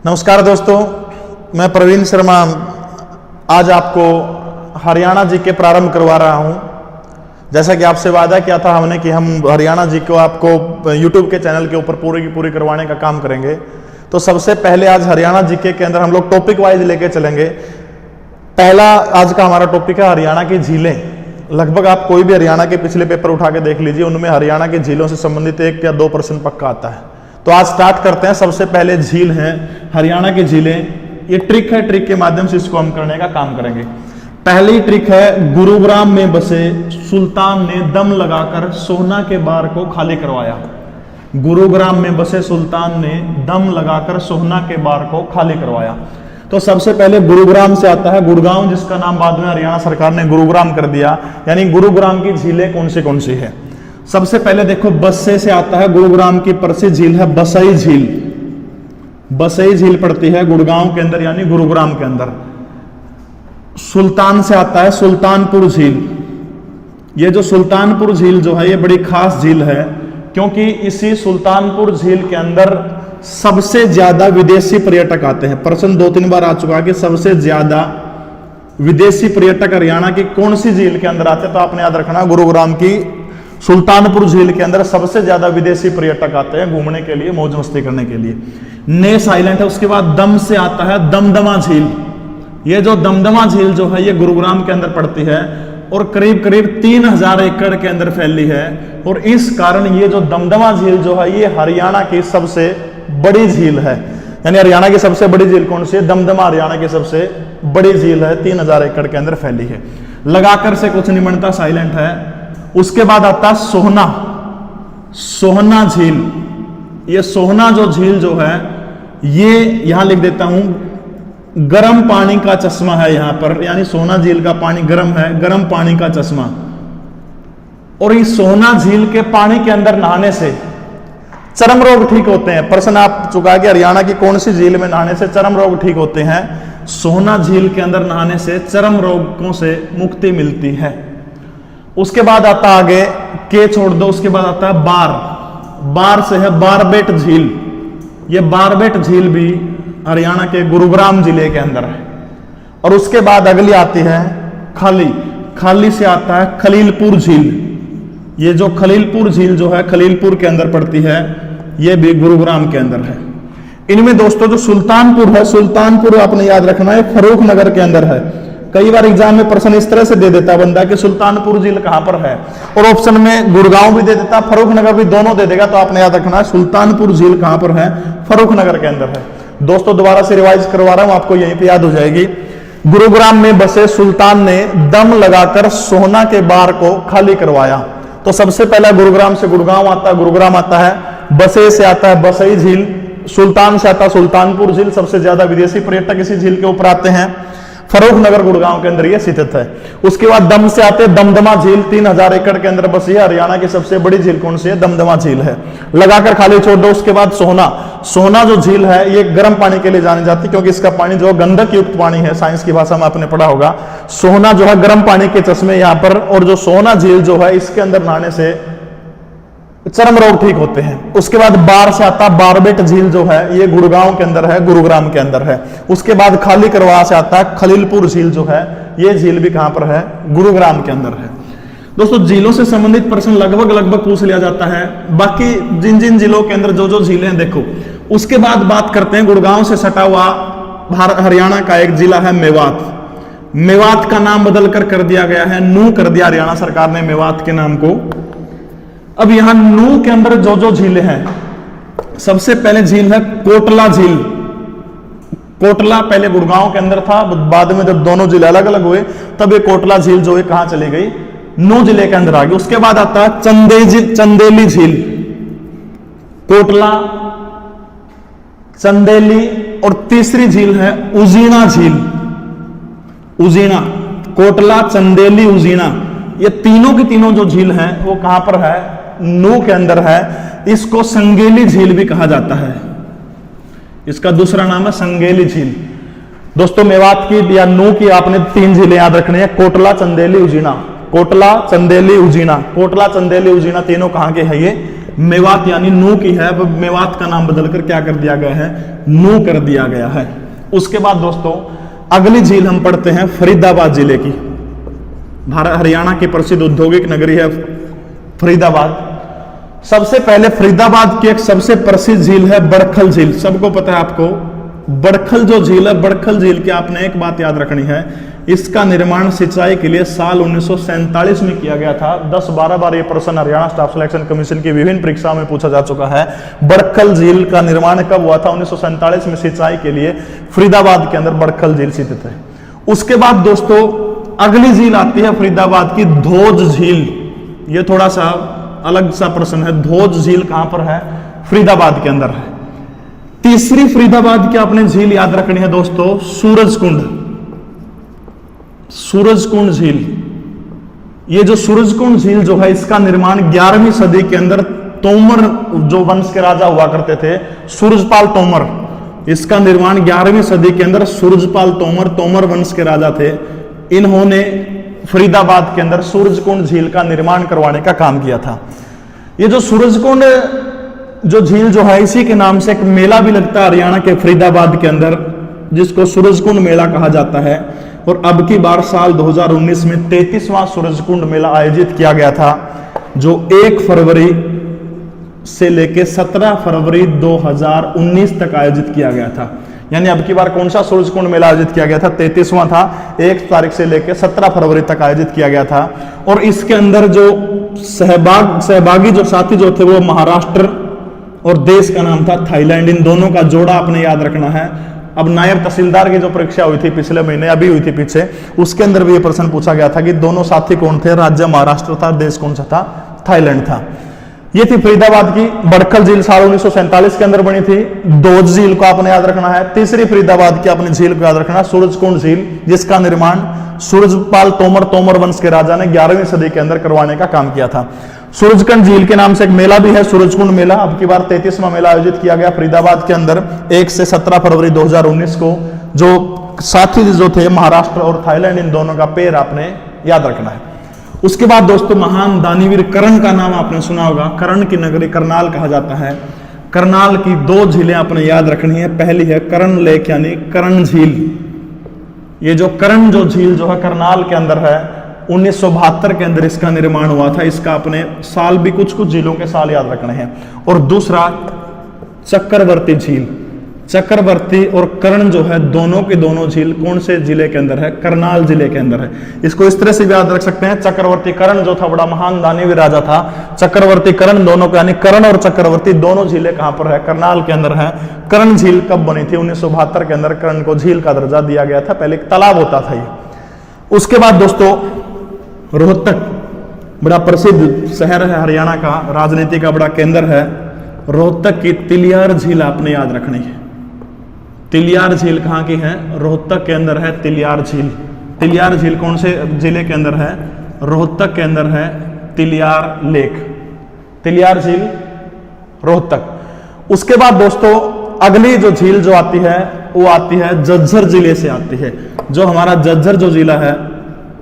नमस्कार दोस्तों, मैं प्रवीण शर्मा आज आपको हरियाणा जी के प्रारंभ करवा रहा हूं। जैसा कि आपसे वादा किया था हमने कि हम हरियाणा जी को आपको यूट्यूब के चैनल के ऊपर पूरी की पूरी करवाने का काम करेंगे। तो सबसे पहले आज हरियाणा जीके के अंदर हम लोग टॉपिक वाइज लेके चलेंगे। पहला आज का हमारा टॉपिक है हरियाणा की झीलें। लगभग आप कोई भी हरियाणा के पिछले पेपर उठा के देख लीजिए, उनमें हरियाणा की झीलों से संबंधित 1 या 2 प्रश्न पक्का आता है। तो आज स्टार्ट करते हैं। सबसे पहले झील है हरियाणा की झीलें। ये ट्रिक है, ट्रिक के माध्यम से इसको हम करने का काम करेंगे। पहली ट्रिक है, गुरुग्राम में बसे सुल्तान ने दम लगाकर सोहना के बार को खाली करवाया। गुरुग्राम में बसे सुल्तान ने दम लगाकर सोहना के बार को खाली करवाया। तो सबसे पहले गुरुग्राम से आता है गुड़गांव, जिसका नाम बाद में हरियाणा सरकार ने गुरुग्राम कर दिया। यानी गुरुग्राम की झीलें कौन सी है। सबसे पहले देखो, बस्से से आता है गुरुग्राम की प्रसिद्ध झील है बसई झील। बसई झील पड़ती है गुड़गांव के अंदर यानी गुरुग्राम के अंदर। सुल्तान से आता है सुल्तानपुर झील। ये जो सुल्तानपुर झील जो है ये बड़ी खास झील है, क्योंकि इसी सुल्तानपुर झील के अंदर सबसे ज्यादा विदेशी पर्यटक आते हैं। प्रश्न 2-3 बार आ चुका है कि सबसे ज्यादा विदेशी पर्यटक हरियाणा की कौन सी झील के अंदर आते हैं। तो आपने याद रखना, गुरुग्राम की सुल्तानपुर झील के अंदर सबसे ज्यादा विदेशी पर्यटक आते हैं घूमने के लिए, मौज मस्ती करने के लिए। नेस आइलैंड है। उसके बाद दम से आता है दमदमा झील। ये जो दमदमा झील जो है ये गुरुग्राम के अंदर पड़ती है और करीब करीब 3000 एकड़ के अंदर फैली है। और इस कारण ये जो दमदमा झील जो है ये हरियाणा की सबसे बड़ी झील है। यानी हरियाणा की सबसे बड़ी झील कौन सी है? दमदमा हरियाणा की सबसे बड़ी झील है, 3000 एकड़ के अंदर फैली है। लगाकर से कुछ नहीं बनता, साइलेंट है। उसके बाद आता है सोहना। सोहना झील। ये सोहना जो झील जो है ये यहां लिख देता हूं, गर्म पानी का चश्मा है यहां पर। यानी सोहना झील का पानी गर्म है, गर्म पानी का चश्मा। और इस सोहना झील के पानी के अंदर नहाने से चर्म रोग ठीक होते हैं। प्रश्न आप चुका कि हरियाणा की कौन सी झील में नहाने से चर्म रोग ठीक होते हैं। सोहना झील के अंदर नहाने से चर्म रोगों से मुक्ति मिलती है। उसके बाद आता आगे, के छोड़ दो, उसके बाद आता है बार। बार से है बारबेट झील। ये बारबेट झील भी हरियाणा के गुरुग्राम जिले के अंदर है। और उसके बाद अगली आती है खाली। खाली से आता है खलीलपुर झील। ये जो खलीलपुर झील जो है खलीलपुर के अंदर पड़ती है, ये भी गुरुग्राम के अंदर है। इनमें दोस्तों जो सुल्तानपुर है, सुल्तानपुर आपने याद रखना है फर्रुख नगर के अंदर है। कई बार एग्जाम में प्रश्न इस तरह से दे देता बंदा कि सुल्तानपुर झील कहां पर है, और ऑप्शन में गुड़गांव भी दे देता, फर्रुख नगर भी, दोनों दे देगा। तो आपने याद रखना है सुल्तानपुर झील कहां पर है? फर्रुख नगर के अंदर है। दोस्तों दोबारा से रिवाइज करवा रहा हूं, आपको यहीं पे याद हो जाएगी। गुरुग्राम में बसे सुल्तान ने दम लगाकर सोहना के बार को खाली करवाया। तो सबसे पहला गुरुग्राम से गुड़गांव आता है, गुरुग्राम आता है। बसे से आता है बसई झील। सुल्तान से आता है सुल्तानपुर झील। सबसे ज्यादा विदेशी पर्यटक इसी झील के ऊपर आते हैं। फर्रुख नगर गुड़गांव के अंदर ये स्थित है। उसके बाद दम से आते दमदमा झील, 3000 एकड़ के अंदर बसी है। हरियाणा की सबसे बड़ी झील कौन सी है? दमदमा झील है। लगाकर खाली छोड़ दो। उसके बाद सोहना। सोहना जो झील है ये गर्म पानी के लिए जानी जाती है, क्योंकि इसका पानी जो गंधक युक्त पानी है, साइंस की भाषा में आपने पढ़ा होगा। सोहना जो है गर्म पानी के चश्मे यहाँ पर। और जो सोहना झील जो है इसके अंदर नहाने से चर्म रोग ठीक होते हैं। उसके बाद बार से आता बारबेट झील जो है ये गुड़गांव के अंदर है, गुरुग्राम के अंदर है। उसके बाद खाली करवा से आता है खलीलपुर झील जो है, ये झील भी कहां पर है? गुरुग्राम के अंदर है। दोस्तों झीलों से संबंधित प्रश्न लगभग पूछ लिया जाता है। बाकी जिन जिन जिलों के अंदर जो झीलें हैं देखो। उसके बाद बात करते हैं गुड़गांव से सटा हुआ हरियाणा का एक जिला है मेवात। मेवात का नाम बदलकर कर दिया गया है, नू कर दिया हरियाणा सरकार ने मेवात के नाम को। अब यहां नू के अंदर जो झीलें हैं, सबसे पहले झील है कोटला झील। कोटला पहले गुड़गांव के अंदर था, बाद में जब दोनों जिले अलग अलग हुए तब ये कोटला झील जो है कहां चली गई? नू जिले के अंदर आ गई। उसके बाद आता है चंदेली झील। कोटला, चंदेली, और तीसरी झील है उजीना झील। उजीना, कोटला, चंदेली, उजीना, ये तीनों की तीनों जो झील हैं वो कहां पर है? नू के अंदर है। इसको संगेली झील भी कहा जाता है। इसका दूसरा नाम है संगेली झील। दोस्तों मेवात की या नू की आपने 3 झीलें याद रखनी है, कोटला, चंदेली, उजीना। कोटला, चंदेली, उजीना। कोटला, चंदेली, उजीना तीनों कहां के हैं? ये मेवात यानी नू की है, अब मेवात का नाम बदलकर क्या कर दिया गया है, नू कर दिया गया है। उसके बाद दोस्तों अगली झील हम पढ़ते हैं फरीदाबाद जिले की। भारत हरियाणा की प्रसिद्ध औद्योगिक नगरी है फरीदाबाद। सबसे पहले फरीदाबाद की एक सबसे प्रसिद्ध झील है बड़खल झील। सबको पता है आपको बड़खल जो झील है, बड़खल झील की आपने एक बात याद रखनी है, इसका निर्माण सिंचाई के लिए साल 1947 में किया गया था। 10-12 बार ये प्रश्न हरियाणा स्टाफ सिलेक्शन कमीशन की विभिन्न परीक्षाओं में पूछा जा चुका है। बड़खल झील का निर्माण कब हुआ था? 1947 में सिंचाई के लिए फरीदाबाद के अंदर बड़खल झील स्थित है। उसके बाद दोस्तों अगली झील आती है फरीदाबाद की धोज झील। ये थोड़ा सा अलग सा प्रश्न है, धोज झील कहां पर है? फरीदाबाद के अंदर है। तीसरी फरीदाबाद की आपने झील याद रखनी है दोस्तों सूरजकुंड। सूरजकुंड झील, ये जो सूरजकुंड झील जो है इसका निर्माण 11वीं सदी के अंदर तोमर जो वंश के राजा हुआ करते थे, सूरजपाल तोमर, इसका निर्माण 11वीं सदी के अंदर सूरजपाल तोमर वंश के राजा थे। इन्होंने फरीदाबाद के अंदर सूरजकुंड झील का निर्माण करवाने का काम किया था। ये जो सूरजकुंड जो झील जो है इसी के नाम से एक मेला भी लगता है हरियाणा के फरीदाबाद के अंदर, जिसको सूरजकुंड मेला कहा जाता है। और अब की बार साल 2019 में 33वां सूरजकुंड मेला आयोजित किया गया था, जो 1 फरवरी से लेकर 17 फरवरी 2019 तक आयोजित किया गया था। यानी अब की बार कौन सा सूरजकुंड मेला आयोजित किया गया था? 33वां था। 1 तारीख से लेकर 17 फरवरी तक आयोजित किया गया था। और इसके अंदर जो सहभागी जो साथी जो थे वो महाराष्ट्र और देश का नाम था थाईलैंड। इन दोनों का जोड़ा आपने याद रखना है। अब नायब तहसीलदार की जो परीक्षा हुई थी पिछले महीने, अभी हुई थी पीछे, उसके अंदर भी ये प्रश्न पूछा गया था कि दोनों साथी कौन थे? राज्य महाराष्ट्र था, देश कौन सा था? थाईलैंड था। ये थी फरीदाबाद की। बड़खल झील साल 1947 के अंदर बनी थी। धोज झील को आपने याद रखना है। तीसरी फरीदाबाद की अपनी झील को याद रखना, सूरजकुंड झील, जिसका निर्माण सूरजपाल तोमर वंश के राजा ने 11वीं सदी के अंदर करवाने का काम किया था। सूरजकुंड झील के नाम से एक मेला भी है, सूरजकुंड मेला। अब की बार 33वां मेला आयोजित किया गया फरीदाबाद के अंदर 1 से 17 फरवरी 2019 को। जो साथी जो थे महाराष्ट्र और थाईलैंड, इन दोनों का पेड़ आपने याद रखना है। उसके बाद दोस्तों महान दानवीर कर्ण का नाम आपने सुना होगा। कर्ण की नगरी करनाल कहा जाता है। करनाल की 2 झीलें आपने याद रखनी है। पहली है कर्ण लेक यानी कर्ण झील। ये जो कर्ण जो झील जो है करनाल के अंदर है, 1972 के अंदर इसका निर्माण हुआ था। इसका अपने साल भी कुछ झीलों के साल याद रखने हैं। और दूसरा चक्रवर्ती झील। चक्रवर्ती और कर्ण जो है दोनों के दोनों झील कौन से जिले के अंदर है? करनाल जिले के अंदर है। इसको इस तरह से भी याद रख सकते हैं, चक्रवर्ती कर्ण जो था बड़ा महान दानवीर राजा था। चक्रवर्ती कर्ण दोनों को, यानी कर्ण और चक्रवर्ती दोनों झीलें कहां पर है? करनाल के अंदर है। कर्ण झील कब बनी थी? 1972 के अंदर कर्ण को झील का दर्जा दिया गया था। पहले एक तालाब होता था ये। उसके बाद दोस्तों रोहतक, बड़ा प्रसिद्ध शहर है हरियाणा का, राजनीति का बड़ा केंद्र है। रोहतक की तिलियार झील आपने याद रखनी है। तिलियार झील कहाँ की है? रोहतक के अंदर है तिलियार झील। तिलियार झील कौन से जिले के अंदर है? रोहतक के अंदर है तिलियार लेक। तिलियार झील रोहतक। उसके बाद दोस्तों अगली जो झील जो आती है वो आती है झज्जर जिले से आती है। जो हमारा झज्जर जो जिला है,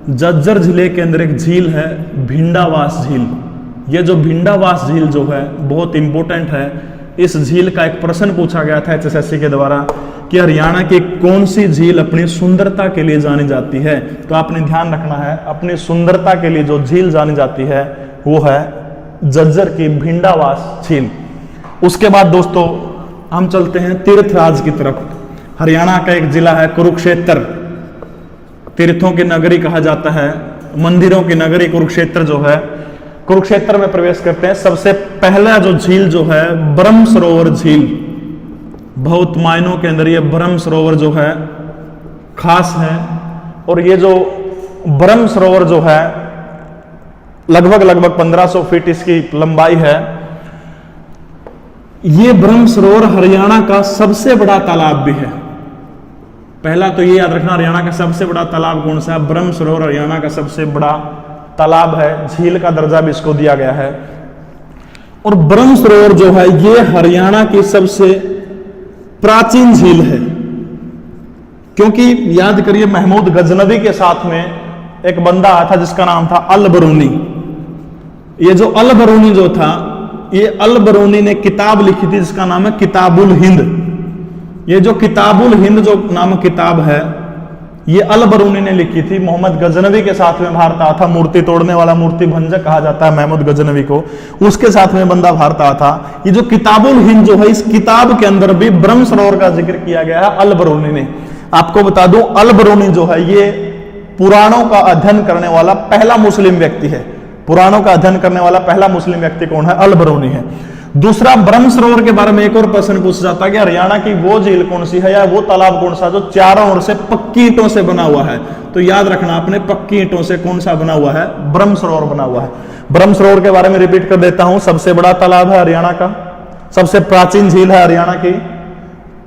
झज्जर जिले के अंदर एक झील है भिंडावास झील। ये जो भिंडावास झील जो है बहुत इंपॉर्टेंट है। इस झील का एक प्रश्न पूछा गया था HSSC के द्वारा कि हरियाणा की कौन सी झील अपनी सुंदरता के लिए जानी जाती है? तो आपने ध्यान रखना है, अपनी सुंदरता के लिए जो झील जानी जाती है वो है झज्जर की भिंडावास झील। उसके बाद दोस्तों हम चलते हैं तीर्थराज की तरफ। हरियाणा का एक जिला है कुरुक्षेत्र। तीर्थों की नगरी कहा जाता है, मंदिरों की नगरी कुरुक्षेत्र जो है। कुरुक्षेत्र में प्रवेश करते हैं। सबसे पहला जो झील जो है ब्रह्म सरोवर झील। बहुत मायनों के अंदर ये ब्रह्म सरोवर जो है खास है। और ये जो ब्रह्म सरोवर जो है लगभग 1500 फीट इसकी लंबाई है। ये ब्रह्म सरोवर हरियाणा का सबसे बड़ा तालाब भी है। पहला तो ये याद रखना, हरियाणा का सबसे बड़ा तालाब कौन सा है? ब्रह्म सरोवर हरियाणा का सबसे बड़ा तालाब है। झील का दर्जा भी इसको दिया गया है। और ब्रह्म सरोवर जो है ये हरियाणा की सबसे प्राचीन झील है, क्योंकि याद करिए महमूद गजनवी के साथ में एक बंदा आया था जिसका नाम था अल बरूनी। ये जो अल बरूनी जो था ये अल बरूनी ने किताब लिखी थी जिसका नाम है किताबुल हिंद। ये जो किताबुल हिंद जो नामक किताब है ये अल बरूनी ने लिखी थी। मोहम्मद गजनवी के साथ में भारत आया था, मूर्ति तोड़ने वाला, मूर्ति भंजक कहा जाता है महमूद गजनवी को, उसके साथ में बंदा भारत आया था। ये जो किताबुल हिंद जो है इस किताब के अंदर भी ब्रह्म सरोवर का जिक्र किया गया है अल बरूनी ने। आपको बता दूं अल बरूनी जो है ये पुराणों का अध्ययन करने वाला पहला मुस्लिम व्यक्ति है। पुराणों का अध्ययन करने वाला पहला मुस्लिम व्यक्ति कौन है? अल बरूनी है। दूसरा, ब्रह्म सरोवर के बारे में एक और प्रश्न पूछा जाता है कि हरियाणा की वो झील कौन सी है या वो तालाब कौन सा जो चारों ओर से पक्की ईंटों से बना हुआ है? तो याद रखना आपने, पक्की ईंटों से कौन सा बना हुआ है? ब्रह्म सरोवर बना हुआ है। ब्रह्म सरोवर के बारे में रिपीट कर देता हूं, सबसे बड़ा तालाब है हरियाणा का, सबसे प्राचीन झील है हरियाणा की,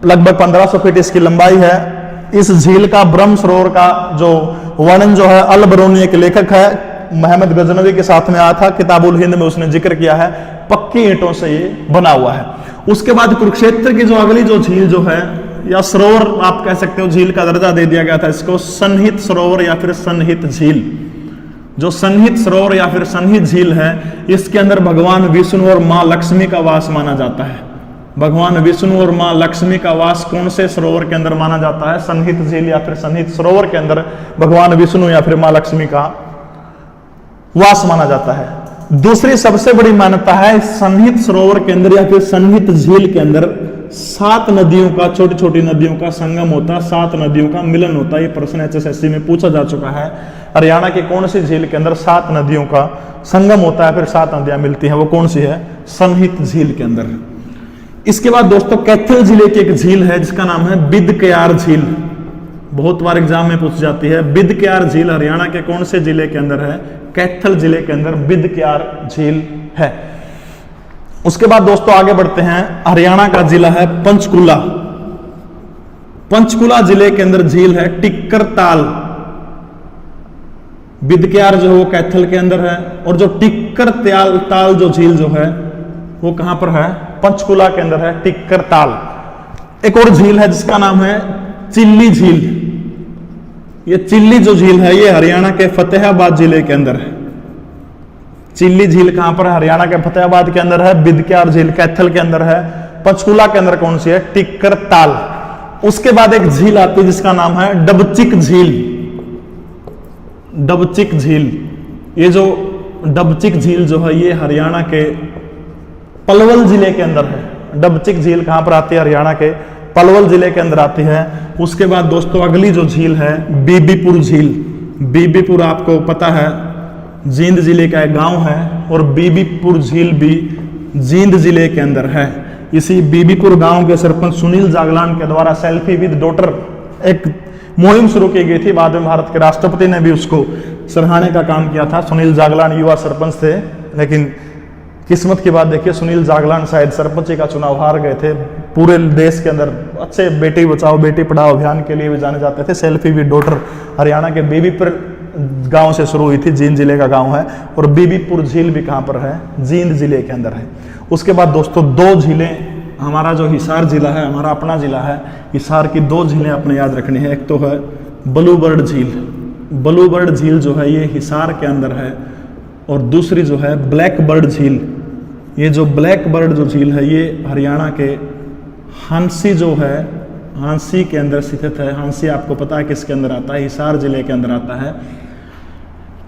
लगभग 1500 फीट इसकी लंबाई है। इस झील का, ब्रह्म सरोवर का जो वर्णन जो है अल बरूनी एक लेखक है, मोहम्मद गजनवी के साथ में आया था, किताबुल हिंद में उसने जिक्र किया है, पक्की ईंटों से ये बना हुआ है। उसके बाद कुरुक्षेत्र की जो अगली जो झील जो है या सरोवर आप कह सकते हो, झील का दर्जा दे दिया गया था इसको सन्निहित सरोवर या फिर सन्निहित झील। जो सन्निहित सरोवर या फिर सन्निहित झील है इसके अंदर भगवान विष्णु और मां लक्ष्मी का वास माना जाता है। भगवान विष्णु और मां लक्ष्मी का वास कौन से सरोवर के अंदर माना जाता है? सन्निहित झील या फिर सन्निहित सरोवर के अंदर भगवान विष्णु या फिर मां लक्ष्मी का वास माना जाता है। दूसरी सबसे बड़ी मान्यता है सन्निहित सरोवर के अंदर या फिर सन्निहित झील के अंदर 7 नदियों का, छोटी छोटी नदियों का संगम होता है, 7 नदियों का मिलन होता है। ये प्रश्न HSSC में पूछा जा चुका है। हरियाणा की कौन सी झील के अंदर 7 नदियों का संगम होता है, फिर 7 नदियां मिलती हैं, वो कौन सी है? सन्निहित झील के अंदर। इसके बाद दोस्तों कैथल जिले की एक झील है जिसका नाम है बिदकयार झील। बहुत बार एग्जाम में पूछ जाती है। बिदकयार झील हरियाणा के कौन से जिले के अंदर है? कैथल जिले के अंदर बिदकयार झील है। उसके बाद दोस्तों आगे बढ़ते हैं, हरियाणा का जिला है पंचकुला। पंचकुला जिले के अंदर झील है टिक्कर ताल। बिदकयार जो है वो कैथल के अंदर है और जो टिक्कर ताल जो झील जो है वो कहां पर है? पंचकुला के अंदर है टिक्कर ताल। एक और झील है जिसका नाम है चिल्ली झील। ये चिल्ली जो झील है ये हरियाणा के फतेहाबाद जिले के अंदर है। चिल्ली झील कहां पर है? हरियाणा के फतेहाबाद के अंदर है। बिदकयार झील कैथल के अंदर है। पंचकुला के अंदर कौन सी है? टिक्कर ताल। उसके बाद एक झील आती है जिसका नाम है डबचिक झील। डबचिक झील, ये जो डबचिक झील जो है ये हरियाणा के पलवल जिले के अंदर है। डबचिक झील कहां पर आती है? हरियाणा के पलवल जिले के अंदर आती है। उसके बाद दोस्तों अगली जो झील है बीबीपुर झील। बीबीपुर आपको पता है जींद जिले का एक गांव है और बीबीपुर झील भी जींद जिले के अंदर है। इसी बीबीपुर गांव के सरपंच सुनील जागलान के द्वारा सेल्फी विद डॉटर एक मुहिम शुरू की गई थी। बाद में भारत के राष्ट्रपति ने भी उसको सराहने का काम किया था। सुनील जागलान युवा सरपंच थे, लेकिन किस्मत की बात देखिए सुनील जागलान शायद सरपंची का चुनाव हार गए थे। पूरे देश के अंदर अच्छे बेटी बचाओ बेटी पढ़ाओ अभियान के लिए भी जाने जाते थे। सेल्फी विद डॉटर हरियाणा के बीबीपुर गांव से शुरू हुई थी, जींद जिले का गांव है। और बीबीपुर झील भी कहां पर है? जींद जिले के अंदर है। उसके बाद दोस्तों 2 झीलें, हमारा जो हिसार जिला है, हमारा अपना जिला है, हिसार की 2 झीलें अपने याद रखनी है। एक तो है ब्लूबर्ड झील। ब्लूबर्ड झील जो है ये हिसार के अंदर है और दूसरी जो है ब्लैक बर्ड झील। ये जो ब्लैक बर्ड जो झील है ये हरियाणा के हांसी जो है, हांसी के अंदर स्थित है। हांसी आपको पता है किसके अंदर आता है? हिसार जिले के अंदर आता है।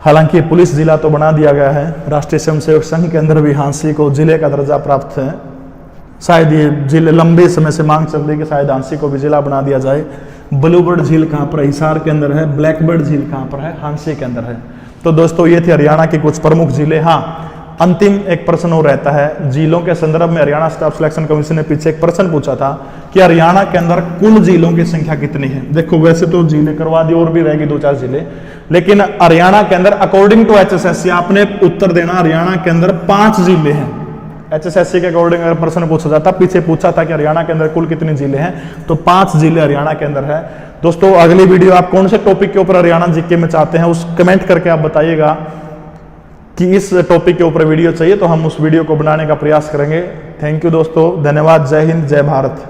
हालांकि पुलिस जिला तो बना दिया गया है, राष्ट्रीय स्वयंसेवक संघ के अंदर भी हांसी को जिले का दर्जा प्राप्त है। शायद ये जिले लंबे समय से मांग चल रही कि शायद हांसी को भी जिला बना दिया जाए। ब्लूबर्ड झील कहाँ पर है? हिसार के अंदर है। ब्लैकबर्ड झील कहाँ पर है? हांसी के अंदर है। तो दोस्तों ये थी हरियाणा की कुछ प्रमुख झीलें। हाँ, अंतिम एक प्रश्न और रहता है झीलों के संदर्भ में। हरियाणा स्टाफ सिलेक्शन कमीशन ने पीछे एक प्रश्न पूछा था कि हरियाणा के अंदर कुल झीलों की संख्या कितनी है। देखो वैसे तो झीलें करवा दी और भी रहेगी 2-4 झीलें, लेकिन हरियाणा के अंदर अकॉर्डिंग टू HSSC आपने उत्तर देना। हरियाणा के अंदर 5 झीलें हैं। HSSC के अकॉर्डिंग अगर प्रश्न पूछा जाता, पीछे पूछा था कि हरियाणा के अंदर कुल कितनी झीलें हैं, तो 5 झीलें हरियाणा के अंदर है। दोस्तों अगली वीडियो आप कौन से टॉपिक के ऊपर हरियाणा जीके में चाहते हैं उस कमेंट करके आप बताइएगा कि इस टॉपिक के ऊपर वीडियो चाहिए, तो हम उस वीडियो को बनाने का प्रयास करेंगे। थैंक यू दोस्तों, धन्यवाद। जय हिंद, जय भारत।